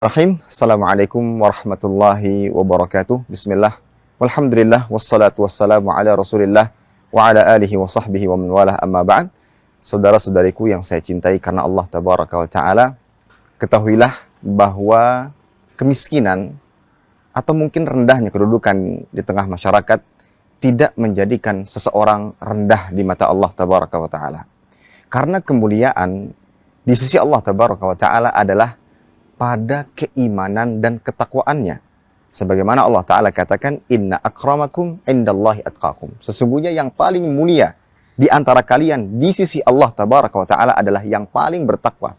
Assalamualaikum warahmatullahi wabarakatuh. Bismillah. Walhamdulillah. Wassalatu wassalamu ala rasulillah. Wa ala alihi wa sahbihi wa man walah amma ba'd. Saudara-saudariku yang saya cintai karena Allah Tabaraka wa Ta'ala, ketahuilah bahwa kemiskinan atau mungkin rendahnya kedudukan di tengah masyarakat tidak menjadikan seseorang rendah di mata Allah Tabaraka wa Ta'ala. Karena kemuliaan di sisi Allah Tabaraka wa Ta'ala adalah pada keimanan dan ketakwaannya. Sebagaimana Allah Ta'ala katakan, Inna akramakum indallahi atqakum. Sesungguhnya yang paling mulia di antara kalian di sisi Allah Tabaraka wa Ta'ala adalah yang paling bertakwa.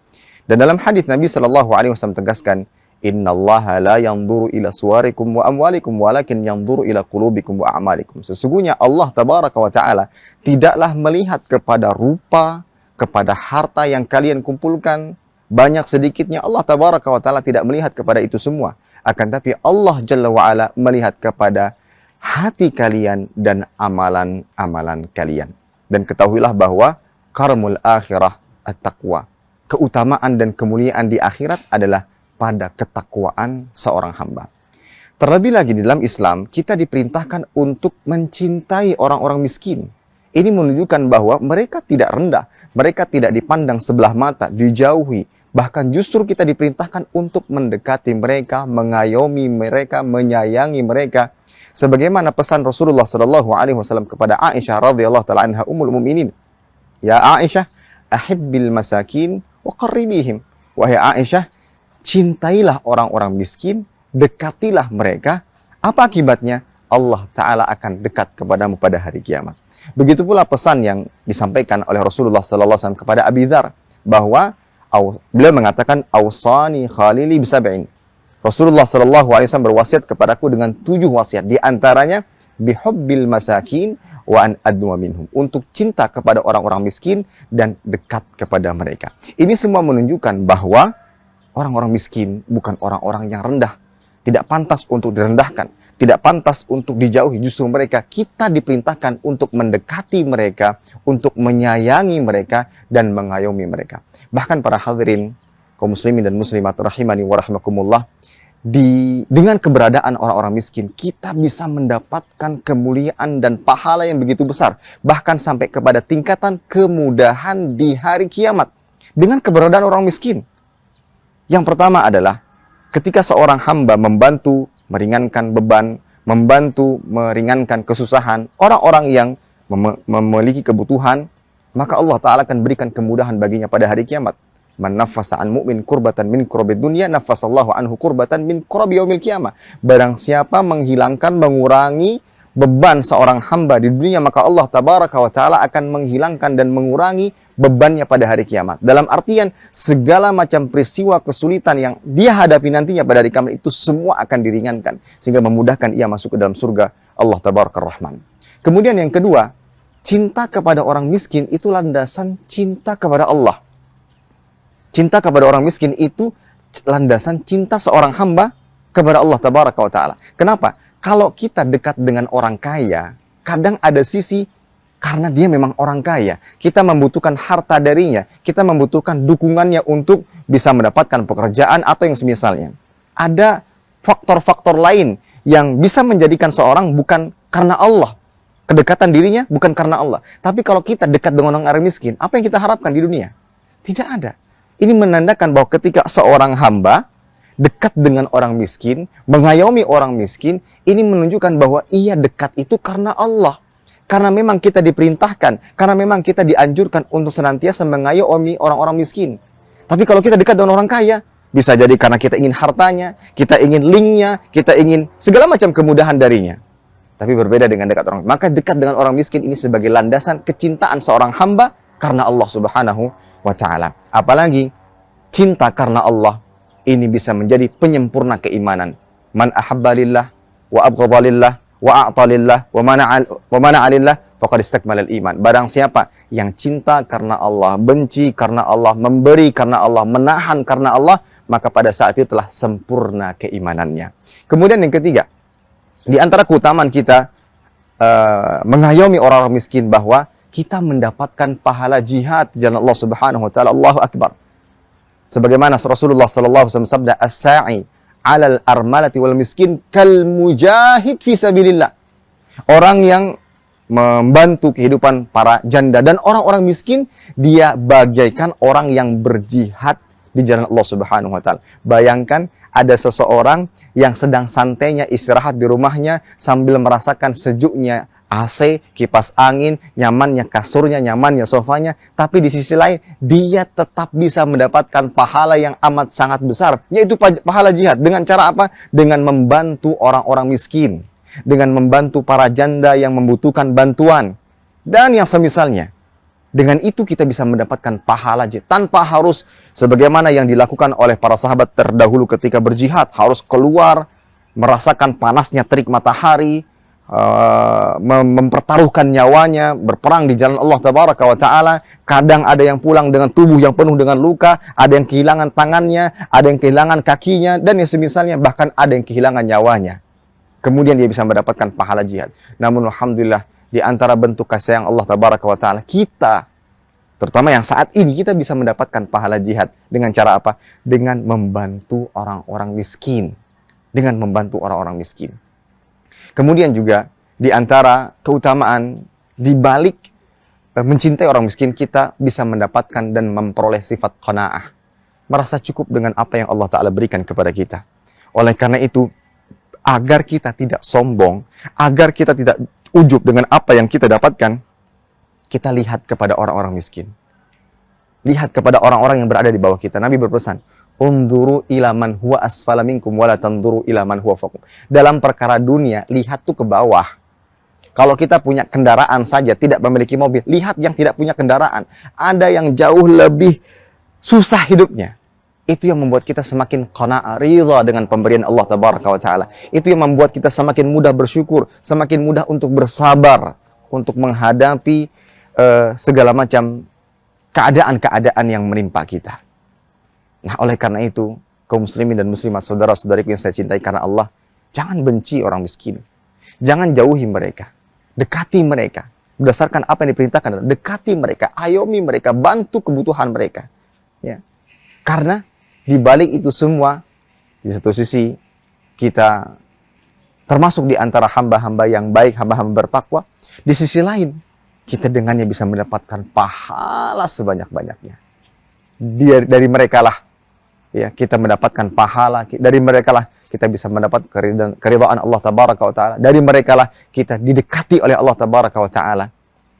Dan dalam hadis Nabi SAW tegaskan, Innallaha la yanzuru ila suwarikum wa amwalikum walakin yanzuru ila qulubikum wa a'malikum. Sesungguhnya Allah Tabaraka wa Ta'ala tidaklah melihat kepada rupa, kepada harta yang kalian kumpulkan, banyak sedikitnya. Allah Tabaraka wa Ta'ala tidak melihat kepada itu semua. Akan tapi Allah Jalla wa Ala melihat kepada hati kalian dan amalan-amalan kalian. Dan ketahuilah bahwa karamul akhirah at-taqwa. Keutamaan dan kemuliaan di akhirat adalah pada ketakwaan seorang hamba. Terlebih lagi di dalam Islam, kita diperintahkan untuk mencintai orang-orang miskin. Ini menunjukkan bahwa mereka tidak rendah, mereka tidak dipandang sebelah mata, dijauhi. Bahkan justru kita diperintahkan untuk mendekati mereka, mengayomi mereka, menyayangi mereka. Sebagaimana pesan Rasulullah SAW kepada Aisyah radhiyallahu ta'ala anha ummul mukminin. Ya Aisyah, ahibbil masakin wa qarribihim. Wahai Aisyah, cintailah orang-orang miskin, dekatilah mereka. Apa akibatnya? Allah Ta'ala akan dekat kepadamu pada hari kiamat. Begitu pula pesan yang disampaikan oleh Rasulullah SAW kepada Abi Dzar, bahwa beliau mengatakan, Awsani khalili bisab'in. Rasulullah SAW berwasiat kepadaku dengan 7 wasiat. Di antaranya, bihubbil masakin wa an adwa minhum. Untuk cinta kepada orang-orang miskin dan dekat kepada mereka. Ini semua menunjukkan bahwa orang-orang miskin bukan orang-orang yang rendah. Tidak pantas untuk direndahkan. Tidak pantas untuk dijauhi. Justru mereka, kita diperintahkan untuk mendekati mereka, untuk menyayangi mereka, dan mengayomi mereka. Bahkan para hadirin, kaum muslimin dan muslimat rahimani wa rahmakumullah, dengan keberadaan orang-orang miskin, kita bisa mendapatkan kemuliaan dan pahala yang begitu besar. Bahkan sampai kepada tingkatan kemudahan di hari kiamat. Dengan keberadaan orang miskin. Yang pertama adalah, ketika seorang hamba membantu meringankan beban, membantu meringankan kesusahan orang-orang yang memiliki kebutuhan, maka Allah Ta'ala akan berikan kemudahan baginya pada hari kiamat. Man naffasa an mu'min kurbatan min kurabid dunya, naffasallahu anhu kurbatan min kurabi yaumil qiyamah. Barang siapa menghilangkan, mengurangi beban seorang hamba di dunia, maka Allah Tabaraka wa Ta'ala akan menghilangkan dan mengurangi bebannya pada hari kiamat. Dalam artian, segala macam peristiwa kesulitan yang dia hadapi nantinya pada hari kiamat itu semua akan diringankan, sehingga memudahkan ia masuk ke dalam surga Allah Tabaraka Rahman. Kemudian yang kedua, cinta kepada orang miskin itu landasan cinta kepada Allah. Cinta kepada orang miskin itu landasan cinta seorang hamba kepada Allah Tabaraka wa Ta'ala. Kenapa? Kalau kita dekat dengan orang kaya, kadang ada sisi karena dia memang orang kaya. Kita membutuhkan harta darinya. Kita membutuhkan dukungannya untuk bisa mendapatkan pekerjaan atau yang semisalnya. Ada faktor-faktor lain yang bisa menjadikan seorang bukan karena Allah. Kedekatan dirinya bukan karena Allah. Tapi kalau kita dekat dengan orang miskin, apa yang kita harapkan di dunia? Tidak ada. Ini menandakan bahwa ketika seorang hamba dekat dengan orang miskin, mengayomi orang miskin, ini menunjukkan bahwa ia dekat itu karena Allah. Karena memang kita diperintahkan, karena memang kita dianjurkan untuk senantiasa mengayomi orang-orang miskin. Tapi kalau kita dekat dengan orang kaya, bisa jadi karena kita ingin hartanya, kita ingin linknya, kita ingin segala macam kemudahan darinya. Tapi berbeda dengan dekat orang. Maka dekat dengan orang miskin ini sebagai landasan kecintaan seorang hamba karena Allah Subhanahu wa Ta'ala. Apalagi cinta karena Allah ini bisa menjadi penyempurna keimanan. Man ahabba lillah wa abghadha lillah wa a'ta lillah wa mana'a lillah faqad istakmalal iman. Barang siapa yang cinta karena Allah, benci karena Allah, memberi karena Allah, menahan karena Allah, maka pada saat itu telah sempurna keimanannya. Kemudian yang ketiga, di antara keutamaan kita mengayomi orang-orang miskin, bahwa kita mendapatkan pahala jihad di jalan Allah Subhanahu wa Ta'ala. Allahu Akbar. Sebagaimana Rasulullah sallallahu alaihi wasallam sabda, "As-sa'i 'alal armalati wal miskin kal mujahid fi sabilillah." Orang yang membantu kehidupan para janda dan orang-orang miskin, dia bagaikan orang yang berjihad di jalan Allah Subhanahu wa taala. Bayangkan ada seseorang yang sedang santainya istirahat di rumahnya sambil merasakan sejuknya AC, kipas angin, nyamannya kasurnya, nyamannya sofanya, tapi di sisi lain dia tetap bisa mendapatkan pahala yang amat sangat besar, yaitu pahala jihad. Dengan cara apa? Dengan membantu orang-orang miskin, dengan membantu para janda yang membutuhkan bantuan, dan yang semisalnya. Dengan itu kita bisa mendapatkan pahala jihad, tanpa harus sebagaimana yang dilakukan oleh para sahabat terdahulu ketika berjihad, harus keluar, merasakan panasnya terik matahari, mempertaruhkan nyawanya, berperang di jalan Allah Tabaraka wa Ta'ala. Kadang ada yang pulang dengan tubuh yang penuh dengan luka, ada yang kehilangan tangannya, ada yang kehilangan kakinya, dan yang semisalnya, bahkan ada yang kehilangan nyawanya. Kemudian dia bisa mendapatkan pahala jihad. Namun alhamdulillah, di antara bentuk kasih sayang Allah Tabaraka wa Ta'ala, kita, terutama yang saat ini, kita bisa mendapatkan pahala jihad. Dengan cara apa? Dengan membantu orang-orang miskin. Dengan membantu orang-orang miskin. Kemudian juga di antara keutamaan di balik mencintai orang miskin, kita bisa mendapatkan dan memperoleh sifat qanaah. Merasa cukup dengan apa yang Allah Ta'ala berikan kepada kita. Oleh karena itu, agar kita tidak sombong, agar kita tidak ujub dengan apa yang kita dapatkan, kita lihat kepada orang-orang miskin. Lihat kepada orang-orang yang berada di bawah kita. Nabi berpesan, "Unduru ila man huwa asfala minkum wala tanduru ila man huwa fawqakum." Dalam perkara dunia, lihat tuh ke bawah. Kalau kita punya kendaraan saja, tidak memiliki mobil, lihat yang tidak punya kendaraan. Ada yang jauh lebih susah hidupnya. Itu yang membuat kita semakin qana'a, ridha dengan pemberian Allah Tabaraka wa Ta'ala. Itu yang membuat kita semakin mudah bersyukur, semakin mudah untuk bersabar, untuk menghadapi segala macam keadaan-keadaan yang menimpa kita. Nah, oleh karena itu, kaum muslimin dan muslimat, saudara-saudariku yang saya cintai karena Allah, jangan benci orang miskin. Jangan jauhi mereka. Dekati mereka. Berdasarkan apa yang diperintahkan, dekati mereka, ayomi mereka, bantu kebutuhan mereka. Ya. Karena di balik itu semua, di satu sisi kita termasuk di antara hamba-hamba yang baik, hamba-hamba bertakwa. Di sisi lain, kita dengannya bisa mendapatkan pahala sebanyak-banyaknya. Dari mereka lah ya, kita mendapatkan pahala, dari mereka lah kita bisa mendapat keridhaan Allah Tabaraka wa Ta'ala, dari mereka lah kita didekati oleh Allah Tabaraka wa Ta'ala.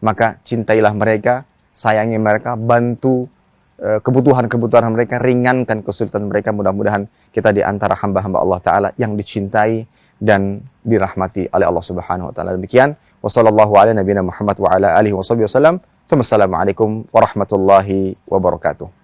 Maka cintailah mereka, sayangi mereka, bantu kebutuhan-kebutuhan mereka, ringankan kesulitan mereka. Mudah-mudahan kita di antara hamba-hamba Allah Ta'ala yang dicintai dan dirahmati oleh Allah Subhanahu wa Ta'ala. Demikian, wassallallahu ala nabiyina Muhammad wa ala alihi wa sahbihi wasallam. Assalamualaikum warahmatullahi wabarakatuh.